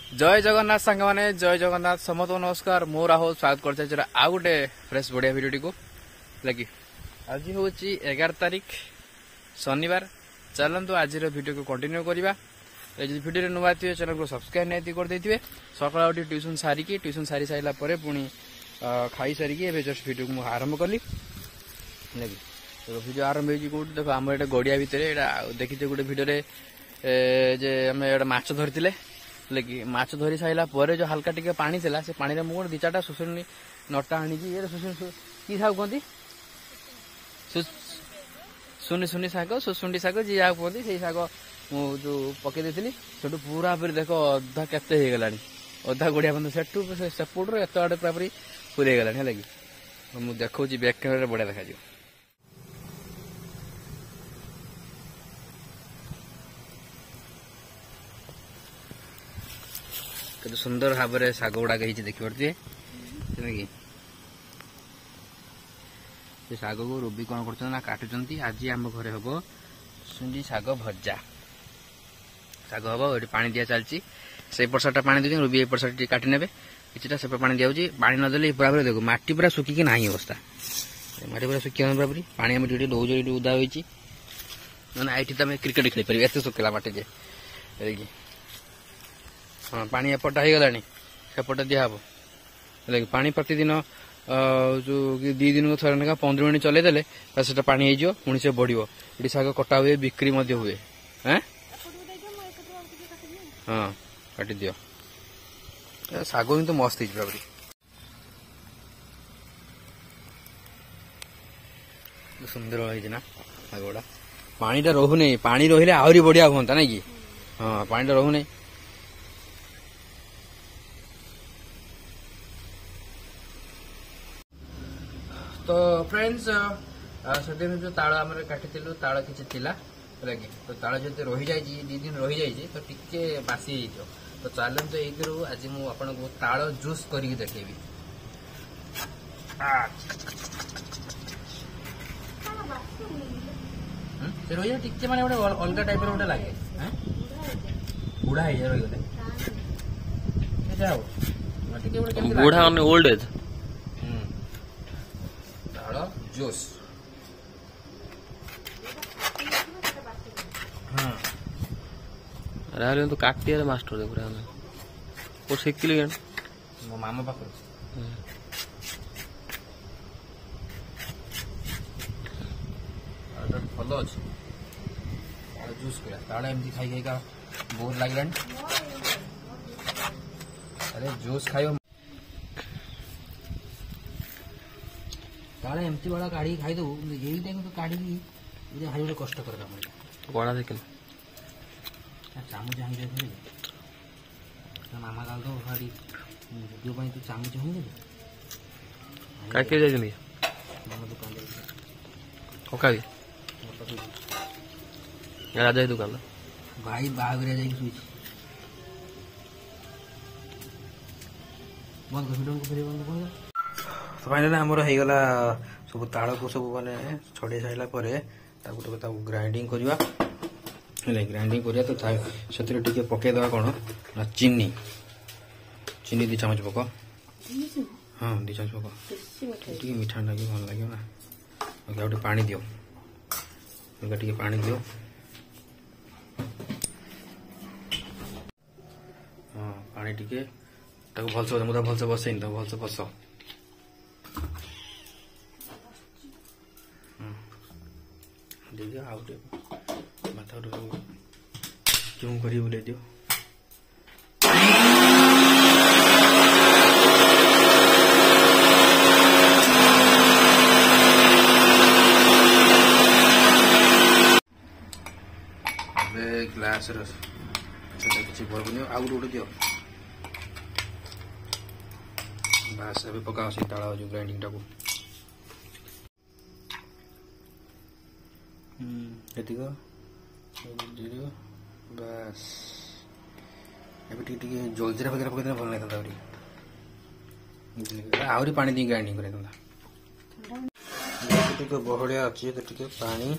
जय जगन्नाथ सांग माने जय जगन्नाथ समस्त नमस्कार मो राहुल स्वागत कर आउ गोटे फ्रेश बढ़िया भिडियो को लगी आज हूँ 11 तारिख शनिवार। चलतु आज भिडियो को कंटिन्यू करवा। भिडियो नुआ थे चैनल को सब्सक्राइब नहीं करदे सकाल उठी ट्यूशन सारी सारा पुणी खाई सारिकी जस्ट भिडियो को आरंभ कली लगी। तो भिडियो आरंभ हो देख आम ये गड़िया भितर देखी गोटे भिडियो जे आम माछ धरी लगी माछ धरी सारा पर जो हल्का टिके पानी थिला से पानी रे मु दी चारटा सुसुनी नटा आनी की ये सुसुनी की साग कहती सुनी सुनी साग सुसुंडी साग जी जहाँ कहती से साग मु जो पकई देती सेठू पूरा फिर देख अधा केते हो गलानी अधा गड़िया बंद सेठू सेपट एत आड़े पूरा पूरी फुल हो गलानी लगी मुझे देखा बैक कैमेरा बढ़िया देखा केते सुंदर भाव में शाग गुड़ाक देखिए शाग को रुबी कौन कर काटुंट आज आम घरे हम सुंडी शाग भजा शाग हम ये पानी दिया चलती से पटा पानी दे रुबी एपट काटी ने किसी से पानी दिया पानी नदेले पूरा पूरा देख माटी पूरा सुखिकी ना अवस्था माटी पूरा सुखी पूरा पूरी पानी आम दौर उदा होती ना ये तुम क्रिकेट खेल पारे एत सुखला माटी जे हाँ पानी एपटा हो गला सेपटे दिहब पानी प्रतिदिन जो 2 दिन को थोड़ा ना 15 मिनट चलईदे से पानी हो पुणी से बढ़ ये शाग कटा हुए बिक्री हुए हाँ काटी दियो शाग भी तो मस्त हो सुंदर होना शाग गुड़ा पानीटा रोने पानी रही आहरी बढ़िया हूँ ना कि हाँ पानीटा रोने तो फ्रेंड्स से जो ताड़ आम काटी ताड़ किसी लगे तो ताड़ जो रही जाए 2 दिन रही जाए तो टिके बासी हो तो चलते यू आज मुझे ताड़ जूस करके देखेबी रही जाए टिके माने अलग टाइप गोटे लगे बुढ़ा है रही गले बुढ़ा ओल्ड एज जूस तो काटी मास्टर पूरा वो शिखिल मो मामा पाख भल अच्छे जूस करा ताड़ा एमती खाई खाई का बोर लगे अरे जूस खाई ताड़ा एमती बड़ा काढ़ी खाई दो यही टाइम तो काढ़ी भाई गोटे कष्ट कर गड़ा देख चामच हाई मामा गाल तो भारी वीडियो तो चामच हाई काके जाइए मामा दुकान पका राजा दुकान भाई बाहर जा बंद कर फिर बंद कर तो फाइनली आमर हो गला सब ताड़ को सब माने छड़े सारा ग्राइंडिंग करवा ग्राइंडिंग करिया तो से टिके पकईदे कौन ना चीनी 2 चामच पक हाँ 2 चामच पक टी मीठा लगे भल लगे ना गोटे पानी दियो टे पानी दियो हाँ पानी टिके भलसे मुझे भलसे बसैनी तो भलसे बस आउटे माथा क्यों करी बुले दियो ग्लास किसी भरबनी आउ गोटे दियो बास अभी पकाओ से ताड़ा जो ग्राइंडिंग टाको बस जलजीरा वगैरह पकड़ भल नहीं आहरी पानी दी ग्राइंडिंग कर बहलिया अच्छी तो पानी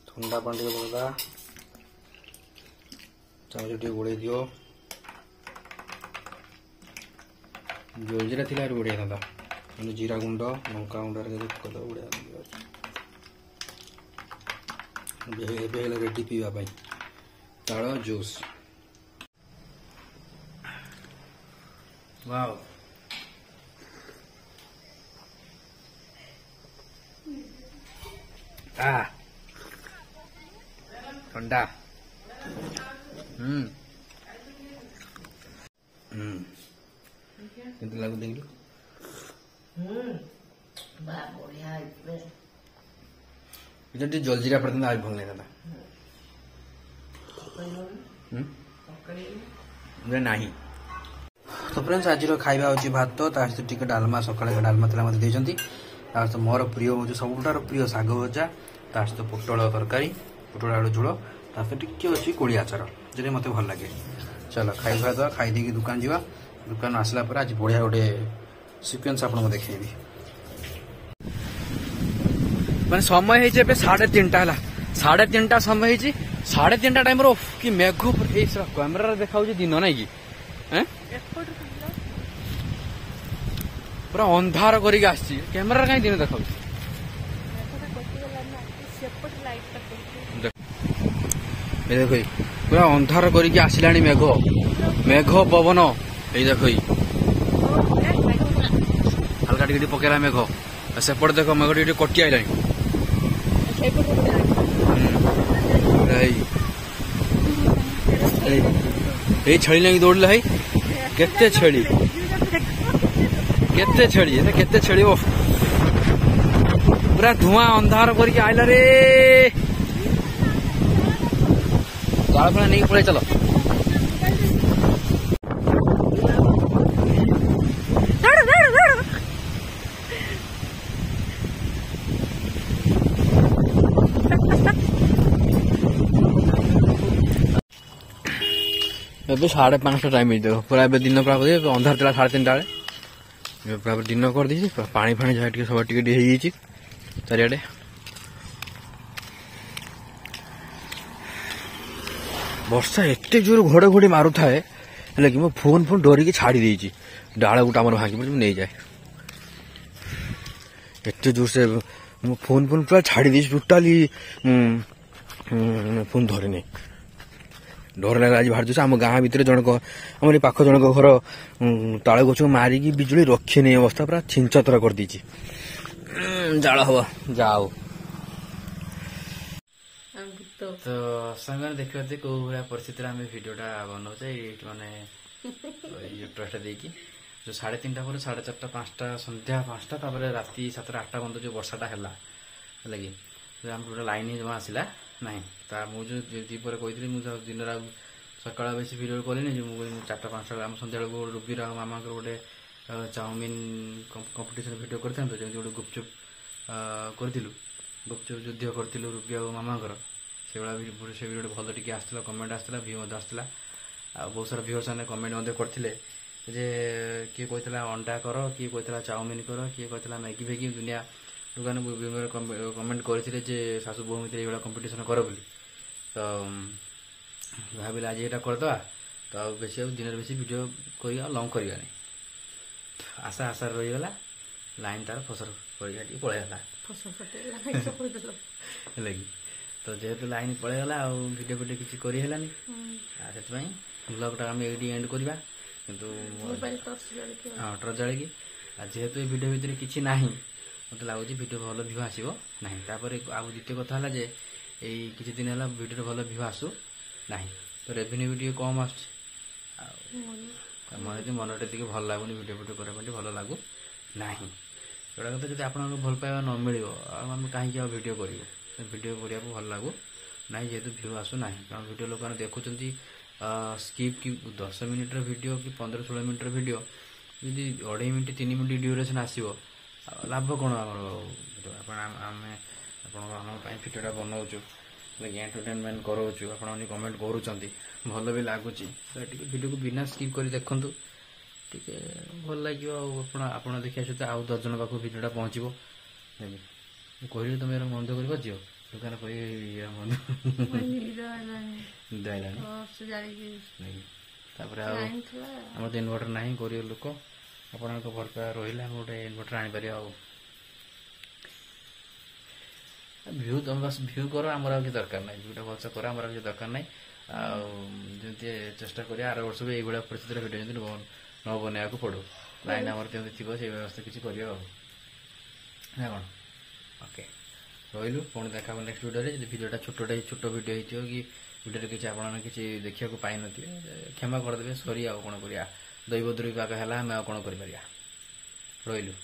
ठंडा पानी पकड़ा चामच गोड़े दियो ଜଲଜିରା ଥିଲା ଆହୁରି ବଢ଼ିଆ ଥାନ୍ତା ମାନେ ଜିରା ଗୁଣ୍ଡ ଲଙ୍କା ଗୁଣ୍ଡରେ ଯଦି ପକେଇଦେବ ବଢ଼ିଆ ଏବେ ହେଲା ରେଡ଼ି ପିଇବା ପାଇଁ ତାଳ ଜୁସ୍। ୱାଓ ଥଣ୍ଡା କେମିତି ଲାଗୁ ଦେଖିଲୁ এটা ଟିକେ ଜଲଜିରା ପଡ଼ିଥାନ୍ତା ଆହୁରି ଭଲ ଲାଗିଥାନ୍ତା ନାହିଁ। ତ ଫ୍ରେଣ୍ଡସ୍ ଆଜିର ଖାଇବା ହେଉଛି ଭାତ ତା ସହିତ ଟିକେ ଡାଲମା ସକାଳେ ଡାଲମା ଥିଲା ମୋତେ ଦେଇଛନ୍ତି ତା ସହିତ ମୋର ପ୍ରିୟ ହେଉଛି ସବୁଠାରୁ ପ୍ରିୟ ଶାଗ ଭଜା ତା ସହିତ ପୋଟଳ ତରକାରୀ ପୋଟଳ ଆଳୁ ଝୋଳ ତା ସହିତ ଟିକେ ଅଛି କୋଳି ଆଚାର ଯେଉଁଟା ମୋତେ ଭଲ ଲାଗେ। ଚାଲ ଖାଇବା ଦେବା ଖାଇଦେଇକି ଦୋକାନ ଯିବା ଦୋକାନ ଆସିଲା ପରେ ଆଜି ବଢ଼ିଆ ଗୋଟେ ସିକ୍ୱେନ୍ସ ଆପଣଙ୍କୁ ଦେଖେଇବି। ମାନେ ସମୟ ହେଇଛି ଏବେ 3:30 ହେଲା 3:30 ସମୟ ହେଇଛି 3:30 ଟାଇମ୍ର କି ମେଘ କ୍ୟାମେରାରେ ଦେଖାଉଛି ଦିନ ନାଇଁ କି ପୁରା ଅନ୍ଧାର କରିକି ଆସିଛି କ୍ୟାମେରାରେ କାହିଁ ଦିନ ଦେଖାଉଛି ଦେଖ ପୁରା ଅନ୍ଧାର କରିକି ଆସିଲାଣି ମେଘ ମେଘ ପବନ ଏଇ ଦେଖ ହାଲକା ଟିକେ ପକେଇଲା ମେଘ ସେପଟେ ଦେଖ ମେଘ ଟିକେ କଟି ଆଇଲାଣି ଏଇ ଛେଳି ଲାଗି ଦୌଡ଼ିଲା ଭାଇ କେତେ ଛେଳି କେତେ ଛେଳି ପୁରା ଧୂଆଁ ଅନ୍ଧାର କରିକି ଆଇଲା ରେ ଜାଳ ଫଳ ନେଇକି ପଳେଇ ଚାଲ ଏବେ 5:30 ଟାଇମ୍ ହେଇଯିବ ପୁରା ଏବେ ଦିନ ପୁରା ଅନ୍ଧାର ଥିଲା 3:30 ବେଳେ ଏବେ ପୁରା ଦିନ କରିଦେଇଛି ପାଣି ଫାଣି ଯାହା ଟିକେ ସବୁ ଟିକେ ଟିକେ ହେଇଯାଇଛି ଚାରିଆଡ଼େ ବର୍ଷା ଏତେ ଜୋର ଘଡ଼ଘଡ଼ି ମାରୁଥାଏ ହେଲେ କି ମୋ ଫୋନ୍ ଡରିକି ଛାଡ଼ି ଦେଇଛି ଡାଳ ଗୋଟେ ଆମର ଭାଙ୍ଗି ପଡ଼ିଛି ମୁଁ ନେଇଯାଏ ଏତେ ଜୋର ସେ ମୋ ଫୋନ୍ ପୁରା ଛାଡ଼ି ଦେଇଛି ଟୋଟାଲି ଫୋନ୍ ଧରିନି ଡର ଲାଗିଲା ଆଜି ବାହାରି ଯାଉଛି ଆମ ଗାଁ ଭିତରେ ଜଣକ ଆମର ଏ ପାଖ ଜଣକ ଘର ତାଳ ଗଛକୁ ମାରିକି ବିଜୁଳି ରଖି ନେଇ ଅବସ୍ଥା ପୁରା ଛିଞ୍ଚତରା କରିଦେଇଛି ଜାଳ ହବ ଯାଉ ତ ସାଙ୍ଗମାନେ ଦେଖିବା କୋଉ ଭଳିଆ ପରିସ୍ଥିତିରେ ଆମେ ଭିଡ଼ିଓଟା ବନଉଛେ ଏଇଠି ମାନେ ୟୁଟ୍ୟୁବଟା ଦେଇକି ଯୋଉ 3:30 ପରେ 4:30 5ଟା ସନ୍ଧ୍ୟା 5ଟା ତାପରେ ରାତି 7ଟା 8ଟା ପର୍ଯ୍ୟନ୍ତ ଯୋଉ ବର୍ଷାଟା ହେଲା କି ଆମ ଗୋଟେ ଲାଇନ୍ ଜମା ଆସିଲା ନାହିଁ ତା ମୁଁ ଯୋଉ ଦ୍ୱିପହରେ କହିଥିଲି ମୁଁ ଦିନରେ ଆଉ ସକାଳ ବେଶୀ ଭିଡ଼ିଓ କଲିନି ଯେ ମୁଁ 4ଟା 5ଟା ବେଳେ ଆମ ସନ୍ଧ୍ୟାବେଳକୁ ରୁବିର ଆଉ ମାମାଙ୍କର ଗୋଟେ ଚାଉମିନ କମ୍ପିଟିସନ୍ ଭିଡ଼ିଓ କରିଥାନ୍ତୁ ଯେମିତି ଗୋଟେ ଗୁପଚୁପ୍ କରିଥିଲୁ ଗୁପଚୁପ୍ ଯୁଦ୍ଧ କରିଥିଲୁ ରୁବି ଆଉ ମାମାଙ୍କର ସେଇଭଳିଆ ସେ ଭିଡ଼ିଓ ଭଲ ଟିକେ ଆସିଥିଲା କମେଣ୍ଟ ଆସିଥିଲା ଭ୍ୟୁ ମଧ୍ୟ ଆସିଥିଲା ଆଉ ବହୁତ ସାରା ଭ୍ୟୁଅର୍ସ ମାନେ କମେଣ୍ଟ ମଧ୍ୟ କରିଥିଲେ ଯେ କିଏ କହିଥିଲା ଅଣ୍ଡା କର କିଏ କହିଥିଲା ଚାଉମିନ କର କିଏ କହିଥିଲା ମ୍ୟାଗି ଫ୍ୟାଗି ଦୁନିଆ ଦୋକାନ କମେଣ୍ଟ କରିଥିଲେ ଯେ ଶାଶୁ ବୋହୂ ଭିତରେ ଏଇଭଳିଆ କମ୍ପିଟିସନ୍ କର ବୋଲି ତ ଭାବିଲେ ଆଜି ଏଇଟା କରିଦେବା ତ ଆଉ ବେଶୀ ଆଉ ଦିନରେ ବେଶୀ ଭିଡ଼ିଓ କରିବା ଆଉ ଲଙ୍ଗ୍ କରିବାନି ଆଶାରେ ରହିଗଲା ଲାଇନ୍ ତାର ଫସର କରିକି ଟିକେ ପଳେଇଗଲା ହେଲା କି ତ ଯେହେତୁ ଲାଇନ୍ ପଳେଇଗଲା ଆଉ ଭିଡ଼ିଓ କିଛି କରି ହେଲାନି ଆଉ ସେଥିପାଇଁ ବ୍ଲଗ୍ଟା ଆମେ ଏଇଠି ଏଣ୍ଡ କରିବା କିନ୍ତୁ ଟର୍ଚ୍ଚ ଜାଳିକି ଆଉ ଯେହେତୁ ଏ ଭିଡ଼ିଓ ଭିତରେ କିଛି ନାହିଁ ମୋତେ ଲାଗୁଛି ଭିଡ଼ିଓ ଭଲ ଭ୍ୟୁ ଆସିବ ନାହିଁ ତାପରେ ଆଉ ଦ୍ୱିତୀୟ କଥା ହେଲା ଯେ ଏଇ କିଛି ଦିନ ହେଲା ଭିଡ଼ିଓରେ ଭଲ ଭ୍ୟୁ ଆସୁ ନାହିଁ ତ ରେଭିନ୍ୟୁ ବି ଟିକେ କମ୍ ଆସୁଛି ଆଉ ମନଟା ଟିକେ ଭଲ ଲାଗୁନି ଭିଡ଼ିଓ କରିବା ପାଇଁ ଟିକେ ଭଲ ଲାଗୁ ନାହିଁ ଏଗୁଡ଼ା କଥା ଯଦି ଆପଣଙ୍କୁ ଭଲ ପାଇବା ନ ମିଳିବ ଆଉ ଆମେ କାହିଁକି ଆଉ ଭିଡ଼ିଓ କରିବୁ ଭିଡ଼ିଓ କରିବାକୁ ଭଲ ଲାଗୁ ନାହିଁ ଯେହେତୁ ଭ୍ୟୁ ଆସୁ ନାହିଁ କାରଣ ଭିଡ଼ିଓ ଲୋକମାନେ ଦେଖୁଛନ୍ତି ସ୍କିପ୍ କି 10 ମିନିଟ୍ର ଭିଡ଼ିଓ କି 15-16 ମିନିଟ୍ର ଭିଡ଼ିଓ ଯଦି 2.5 ମିନିଟ୍ 3 ମିନିଟ୍ ଡ୍ୟୁରେସନ୍ ଆସିବ ଲାଭ କ'ଣ ଆମର ଆମେ ଆପଣଙ୍କ ପାଇଁ ଭିଡ଼ିଓଟା ବନାଉଛୁ ଏଣ୍ଟରଟେନମେଣ୍ଟ କରାଉଛୁ ଆପଣମାନେ କମେଣ୍ଟ କରୁଛନ୍ତି ଭଲ ବି ଲାଗୁଛି ତ ଟିକେ ଭିଡ଼ିଓକୁ ବିନା ସ୍କିପ୍ କରି ଦେଖନ୍ତୁ ଟିକେ ଭଲ ଲାଗିବ ଆଉ ଆପଣ ଦେଖିବା ସହିତ ଆଉ 10 ଜଣ ପାଖକୁ ଭିଡ଼ିଓଟା ପହଞ୍ଚିବ ମୁଁ କହିଲି ତମେ ମନ୍ଦ କରିପାରୁଛ ଦୋକାନ ତାପରେ ଆଉ ଆମର ତ ଇନଭର୍ଟର ନାହିଁ ଗରିବ ଲୋକ ଆପଣଙ୍କ ଭଲ ପାଇବା ରହିଲେ ଆମେ ଗୋଟେ ଇନଭର୍ଟର ଆଣିପାରିବା। ଆଉ ଭ୍ୟୁ ତମେ ବାସ୍ ଭ୍ୟୁ କର, ଆମର ଆଉ କିଛି ଦରକାର ନାହିଁ। ଭ୍ୟୁଟା ଭଲସେ କର, ଆମର ଆଉ କିଛି ଦରକାର ନାହିଁ। ଆଉ ଯେମିତି ଚେଷ୍ଟା କରିବା ଆର ବର୍ଷ ବି ଏଇଭଳିଆ ପରିସ୍ଥିତିରେ ଭିଡ଼ିଓ ଯେମିତି ନ ବନେଇବାକୁ ପଡ଼ୁ। ଲାଇନ୍ ଆମର କେମିତି ଥିବ ସେଇ ବ୍ୟବସ୍ଥା କିଛି କରିବା ଆଉ, ନା କ'ଣ? ଓକେ, ରହିଲୁ। ପୁଣି ଦେଖା ହେବ ନେକ୍ସଟ ଭିଡ଼ିଓରେ। ଯଦି ଭିଡ଼ିଓଟା ଛୋଟ ଭିଡ଼ିଓ ହେଇଥିବ କି ଭିଡ଼ିଓରେ କିଛି ଆପଣମାନେ କିଛି ଦେଖିବାକୁ ପାଇନଥିବେ, କ୍ଷମା କରିଦେବେ। ସରି, ଆଉ କ'ଣ କରିବା, ଦୈବ ଦୁର୍ବିପାକ ହେଲା, ଆମେ ଆଉ କ'ଣ କରିପାରିବା। ରହିଲୁ।